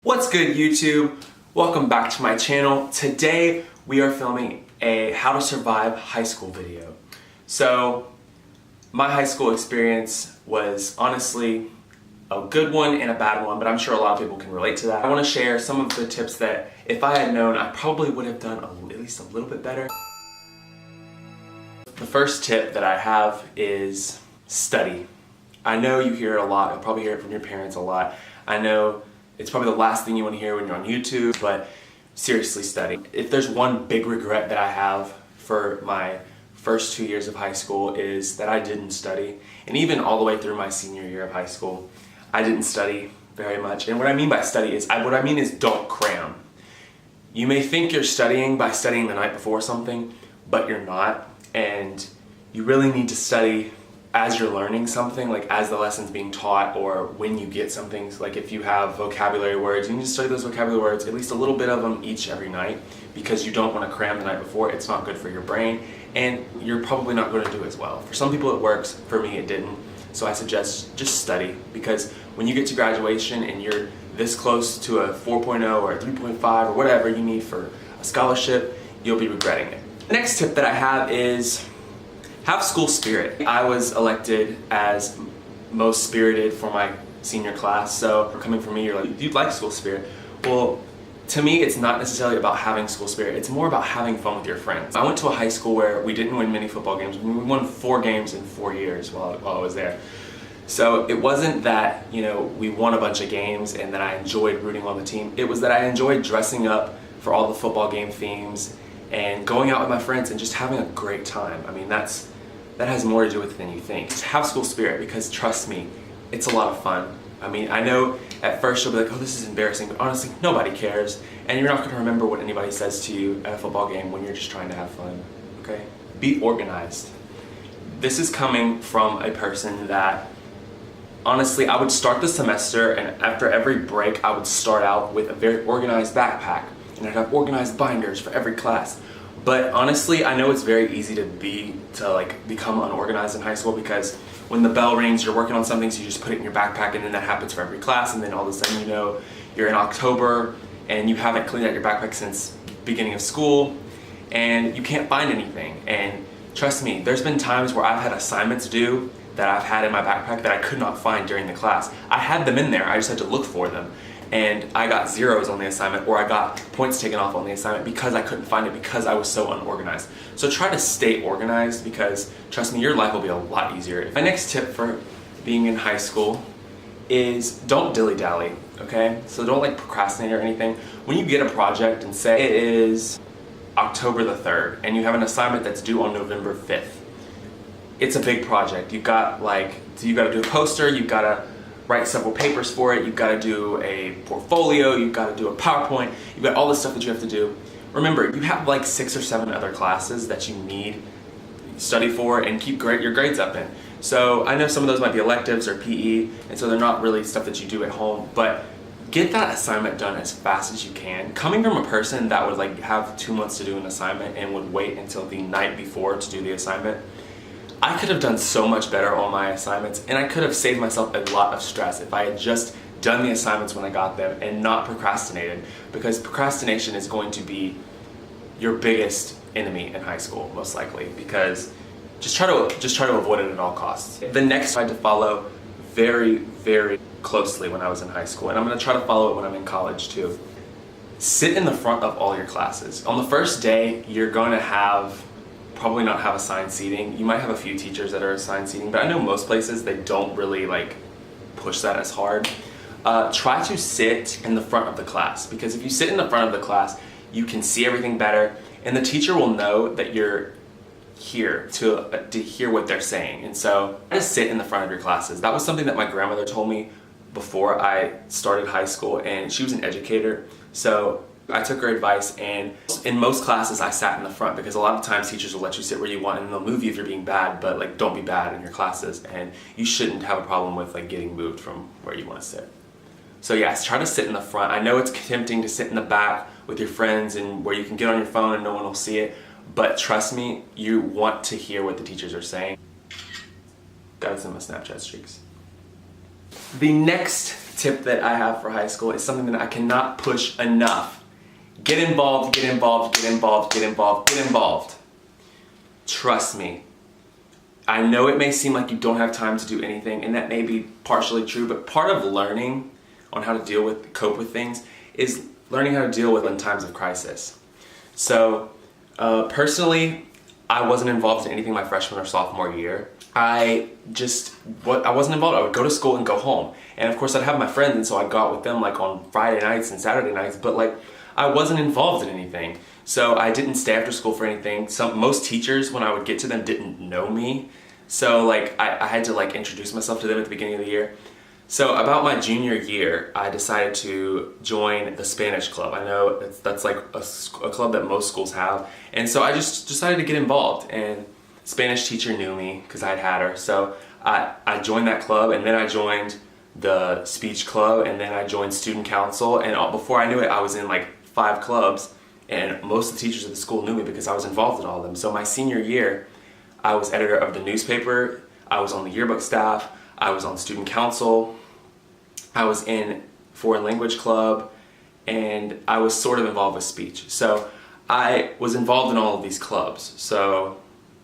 What's good, YouTube? Welcome back to my channel. Today we are filming a how to survive high school video. So my high school experience was honestly a good one and a bad one, but I'm sure a lot of people can relate to that. I want to share some of the tips that if I had known, I probably would have done at least a little bit better. The first tip that I have is study. I know you hear it a lot. You'll probably hear it from your parents a lot. I know it's probably the last thing you want to hear when you're on YouTube, but seriously study. If there's one big regret that I have for my first 2 years of high school is that I didn't study. And even all the way through my senior year of high school, I didn't study very much. And what I mean by study is, don't cram. You may think you're studying by studying the night before something, but you're not. And you really need to study as you're learning something, like as the lesson's being taught, or when you get some things, like if you have vocabulary words, you need to study those vocabulary words, at least a little bit of them each every night, because you don't want to cram the night before. It's not good for your brain, and you're probably not going to do as well. For some people it works, for me it didn't. So I suggest just study, because when you get to graduation and you're this close to a 4.0 or a 3.5 or whatever you need for a scholarship, you'll be regretting it. The next tip that I have is have school spirit. I was elected as most spirited for my senior class, so coming from me, you're like, you'd like school spirit. Well, to me, it's not necessarily about having school spirit. It's more about having fun with your friends. I went to a high school where we didn't win many football games. We won 4 games in 4 years while I was there. So it wasn't that, we won a bunch of games and that I enjoyed rooting on the team. It was that I enjoyed dressing up for all the football game themes and going out with my friends and just having a great time. I mean, that has more to do with it than you think. Just have school spirit, because trust me, it's a lot of fun. I mean, I know at first you'll be like, oh, this is embarrassing, but honestly, nobody cares. And you're not going to remember what anybody says to you at a football game when you're just trying to have fun, okay? Be organized. This is coming from a person that, honestly, I would start the semester, and after every break, I would start out with a very organized backpack, and I'd have organized binders for every class. But honestly, I know it's very easy to become unorganized in high school, because when the bell rings, you're working on something, so you just put it in your backpack, and then that happens for every class, and then all of a sudden you're in October and you haven't cleaned out your backpack since beginning of school and you can't find anything. And trust me, there's been times where I've had assignments due that I've had in my backpack that I could not find during the class. I had them in there, I just had to look for them. And I got zeros on the assignment, or I got points taken off on the assignment because I couldn't find it, because I was so unorganized. So try to stay organized, because trust me, your life will be a lot easier. My next tip for being in high school is don't dilly-dally, okay? So don't procrastinate or anything. When you get a project and say it is October the 3rd and you have an assignment that's due on November 5th, it's a big project. You've got so you got to do a poster, you've got to write several papers for it, you've got to do a portfolio, you've got to do a PowerPoint, you've got all this stuff that you have to do. Remember, you have 6 or 7 other classes that you need to study for and keep your grades up in. So I know some of those might be electives or PE, and so they're not really stuff that you do at home, but get that assignment done as fast as you can. Coming from a person that would have 2 months to do an assignment and would wait until the night before to do the assignment, I could have done so much better on my assignments, and I could have saved myself a lot of stress if I had just done the assignments when I got them and not procrastinated, because procrastination is going to be your biggest enemy in high school, most likely, because just try to avoid it at all costs. The next I had to follow very, very closely when I was in high school, and I'm going to try to follow it when I'm in college too. Sit in the front of all your classes. On the first day, you're going to probably not have assigned seating. You might have a few teachers that are assigned seating, but I know most places they don't really push that as hard. Try to sit in the front of the class, because if you sit in the front of the class, you can see everything better, and the teacher will know that you're here to hear what they're saying. And so just sit in the front of your classes. That was something that my grandmother told me before I started high school, and she was an educator, so I took her advice, and in most classes I sat in the front, because a lot of times teachers will let you sit where you want and they'll move you if you're being bad, but don't be bad in your classes, and you shouldn't have a problem with getting moved from where you want to sit. So yes, try to sit in the front. I know it's tempting to sit in the back with your friends and where you can get on your phone and no one will see it, but trust me, you want to hear what the teachers are saying. Gotta send my Snapchat streaks. The next tip that I have for high school is something that I cannot push enough. Get involved, get involved, get involved, get involved, get involved. Trust me. I know it may seem like you don't have time to do anything, and that may be partially true, but part of learning on how to cope with things is learning how to deal with in times of crisis. So, personally, I wasn't involved in anything my freshman or sophomore year. I wasn't involved. I would go to school and go home. And of course I'd have my friends, and so I'd go out with them like on Friday nights and Saturday nights, but like I wasn't involved in anything. So I didn't stay after school for anything. Most teachers, when I would get to them, didn't know me. So like I had to like introduce myself to them at the beginning of the year. So about my junior year, I decided to join the Spanish club. I know that's like a club that most schools have. And so I just decided to get involved, and Spanish teacher knew me because I'd had her. So I joined that club, and then I joined the speech club, and then I joined student council, and before I knew it, I was in like 5 clubs, and most of the teachers at the school knew me because I was involved in all of them. So my senior year, I was editor of the newspaper, I was on the yearbook staff, I was on student council, I was in foreign language club, and I was sort of involved with speech. So I was involved in all of these clubs. So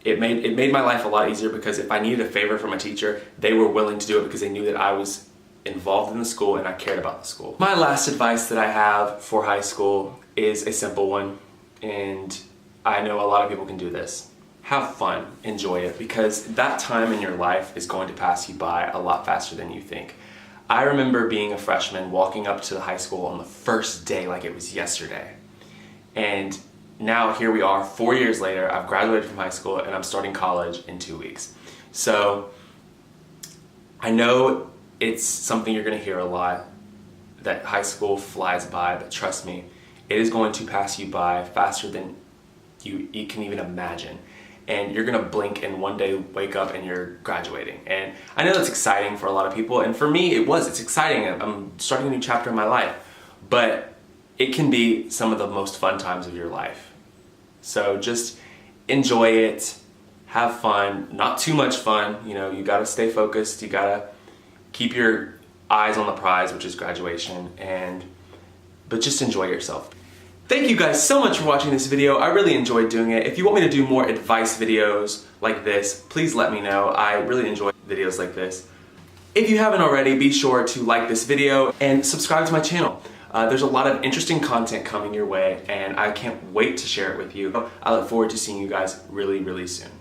it made my life a lot easier, because if I needed a favor from a teacher, they were willing to do it because they knew that I was involved in the school and I cared about the school. My last advice that I have for high school is a simple one, and I know a lot of people can do this. Have fun, enjoy it, because that time in your life is going to pass you by a lot faster than you think. I remember being a freshman walking up to the high school on the first day like it was yesterday. And now here we are, 4 years later, I've graduated from high school and I'm starting college in 2 weeks. So I know it's something you're gonna hear a lot, that high school flies by, but trust me, it is going to pass you by faster than you can even imagine. And you're gonna blink and one day wake up and you're graduating. And I know that's exciting for a lot of people, and for me it's exciting. I'm starting a new chapter in my life, but it can be some of the most fun times of your life. So just enjoy it, have fun, not too much fun, you gotta stay focused, you gotta keep your eyes on the prize, which is graduation, but just enjoy yourself. Thank you guys so much for watching this video. I really enjoyed doing it. If you want me to do more advice videos like this, please let me know. I really enjoy videos like this. If you haven't already, be sure to like this video and subscribe to my channel. There's a lot of interesting content coming your way, and I can't wait to share it with you. I look forward to seeing you guys really, really soon.